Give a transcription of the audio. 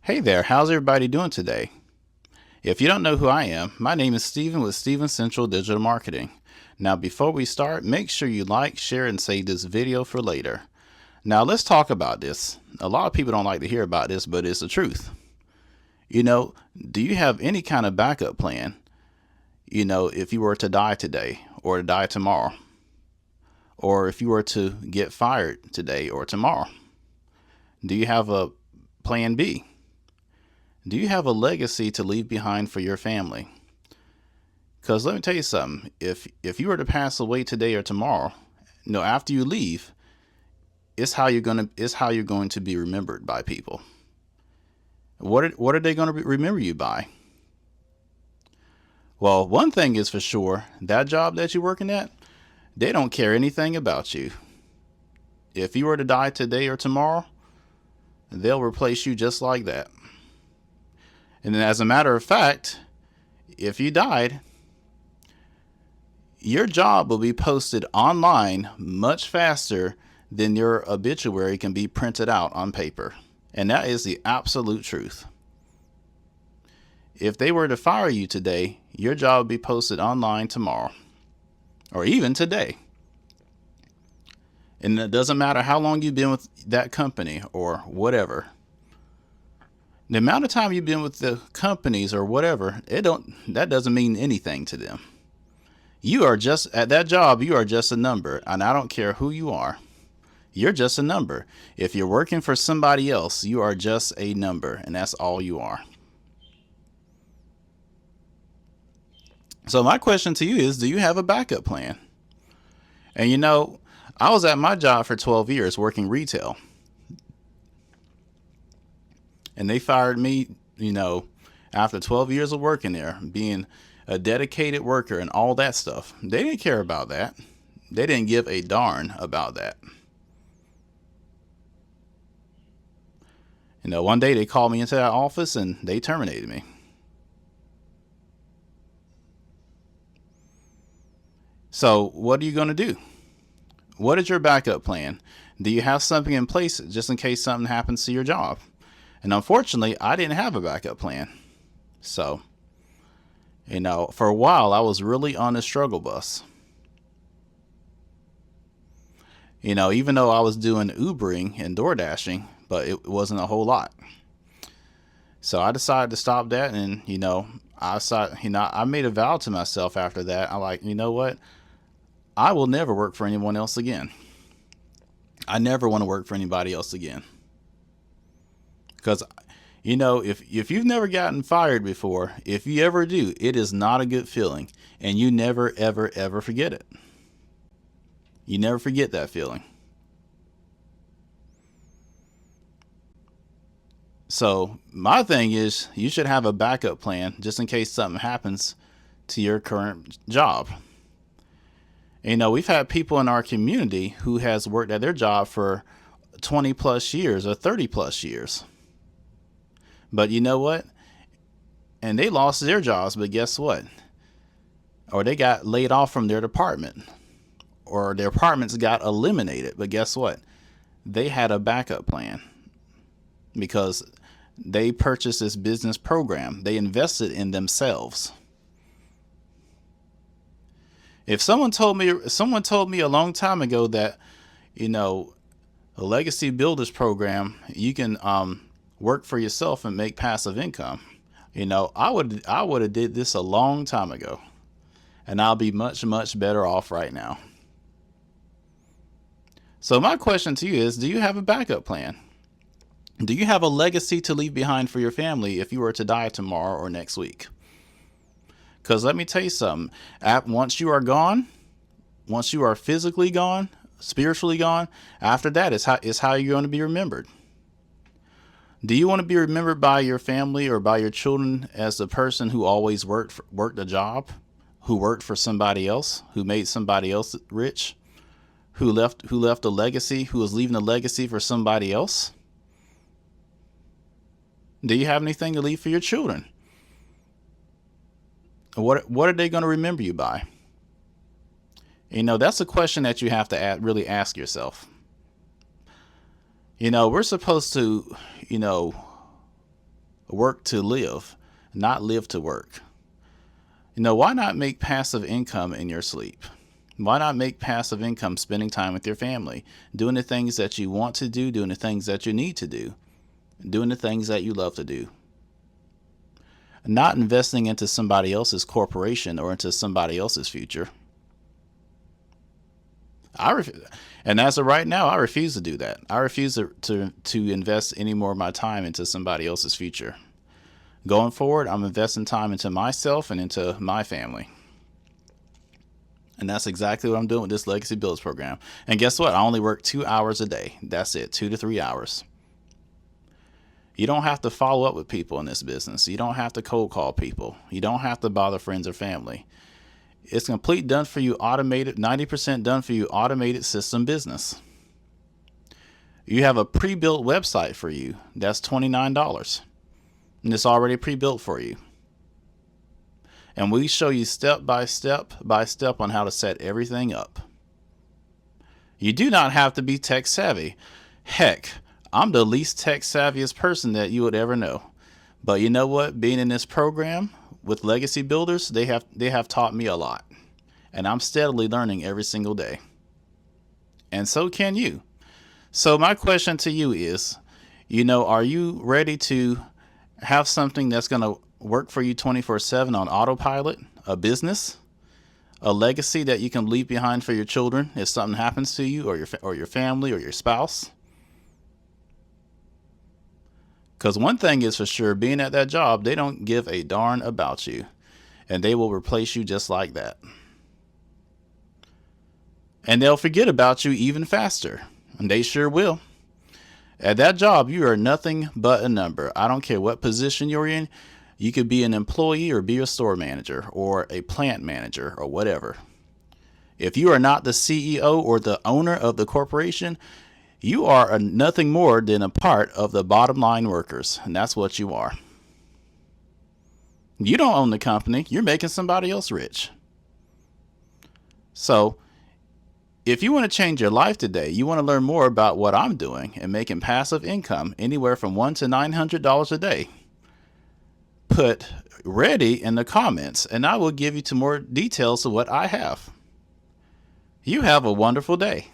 Hey there, how's everybody doing today? If you don't know who I am, my name is Steven with Steven Central Digital Marketing. Now, before we start, make sure you like, share, and save this video for later. Now, let's talk about this. A lot of people don't like to hear about this, but it's the truth. Do you have any kind of backup plan? If you were to die today or to die tomorrow, or if you were to get fired today or tomorrow, do you have a plan B? Do you have a legacy to leave behind for your family? Because let me tell you something. If you were to pass away today or tomorrow, after you leave, it's how you're going to be remembered by people. What are they going to remember you by? Well, one thing is for sure, that job that you're working at, they don't care anything about you. If you were to die today or tomorrow, they'll replace you just like that. And then, as a matter of fact, if you died, your job will be posted online much faster than your obituary can be printed out on paper. And that is the absolute truth. If they were to fire you today, your job will be posted online tomorrow, or even today. And it doesn't matter how long you've been with that company or whatever. The amount of time you've been with the companies or whatever, that doesn't mean anything to them. You are just at that job, you are just a number, and I don't care who you are. You're just a number. If you're working for somebody else, you are just a number, and that's all you are. So my question to you is, do you have a backup plan? And I was at my job for 12 years working retail. And they fired me, after 12 years of working there, being a dedicated worker and all that stuff. They didn't care about that. They didn't give a darn about that. One day they called me into that office and they terminated me. So what are you going to do? What is your backup plan? Do you have something in place just in case something happens to your job? And unfortunately, I didn't have a backup plan. So, for a while, I was really on the struggle bus. Even though I was doing Ubering and door dashing, but it wasn't a whole lot. So I decided to stop that, and I made a vow to myself after that. I'm like, you know what? I will never work for anyone else again. I never want to work for anybody else again. Because, if you've never gotten fired before, if you ever do, it is not a good feeling. And you never, ever, ever forget it. You never forget that feeling. So my thing is, you should have a backup plan just in case something happens to your current job. We've had people in our community who has worked at their job for 20 plus years or 30 plus years. But you know what? And they lost their jobs, but guess what? Or they got laid off from their department. Or their apartments got eliminated. But guess what? They had a backup plan. Because they purchased this business program. They invested in themselves. If someone told me a long time ago that, a legacy builders program, you can work for yourself and make passive income, I would have did this a long time ago, and I'll be much, much better off right now. So my question to you is, do you have a backup plan? Do you have a legacy to leave behind for your family if you were to die tomorrow or next week? Because let me tell you something, once you are gone, once you are physically gone, spiritually gone, after that is how you're going to be remembered. Do you want to be remembered by your family or by your children as the person who always worked a job, who worked for somebody else, who made somebody else rich, who left a legacy, who was leaving a legacy for somebody else? Do you have anything to leave for your children? What are they going to remember you by? That's a question that you have to really ask yourself. We're supposed to, work to live, not live to work. Why not make passive income in your sleep? Why not make passive income spending time with your family, doing the things that you want to do, doing the things that you need to do, doing the things that you love to do? Not investing into somebody else's corporation or into somebody else's future. And as of right now, I refuse to do that. I refuse to invest any more of my time into somebody else's future. Going forward, I'm investing time into myself and into my family. And that's exactly what I'm doing with this Legacy Builders program. And guess what? I only work 2 hours a day. That's it, 2 to 3 hours. You don't have to follow up with people in this business. You don't have to cold call people. You don't have to bother friends or family. It's complete done for you, automated, 90% done for you, automated system business. You have a pre-built website for you. That's $29. And it's already pre-built for you. And we show you step by step on how to set everything up. You do not have to be tech savvy. Heck, I'm the least tech savviest person that you would ever know. But you know what? Being in this program with Legacy Builders, they have taught me a lot. And I'm steadily learning every single day. And so can you. So my question to you is, are you ready to have something that's going to work for you 24/7 on autopilot, a business, a legacy that you can leave behind for your children if something happens to you or your family or your spouse? Because one thing is for sure, being at that job, they don't give a darn about you, and they will replace you just like that. And they'll forget about you even faster, and they sure will. At that job, you are nothing but a number. I don't care what position you're in. You could be an employee or be a store manager or a plant manager or whatever. If you are not the CEO or the owner of the corporation, you are nothing more than a part of the bottom line workers, and that's what you are. You don't own the company. You're making somebody else rich. So if you want to change your life today, you want to learn more about what I'm doing and making passive income anywhere from $100 to $900 a day, put ready in the comments and I will give you more details of what I have. You have a wonderful day.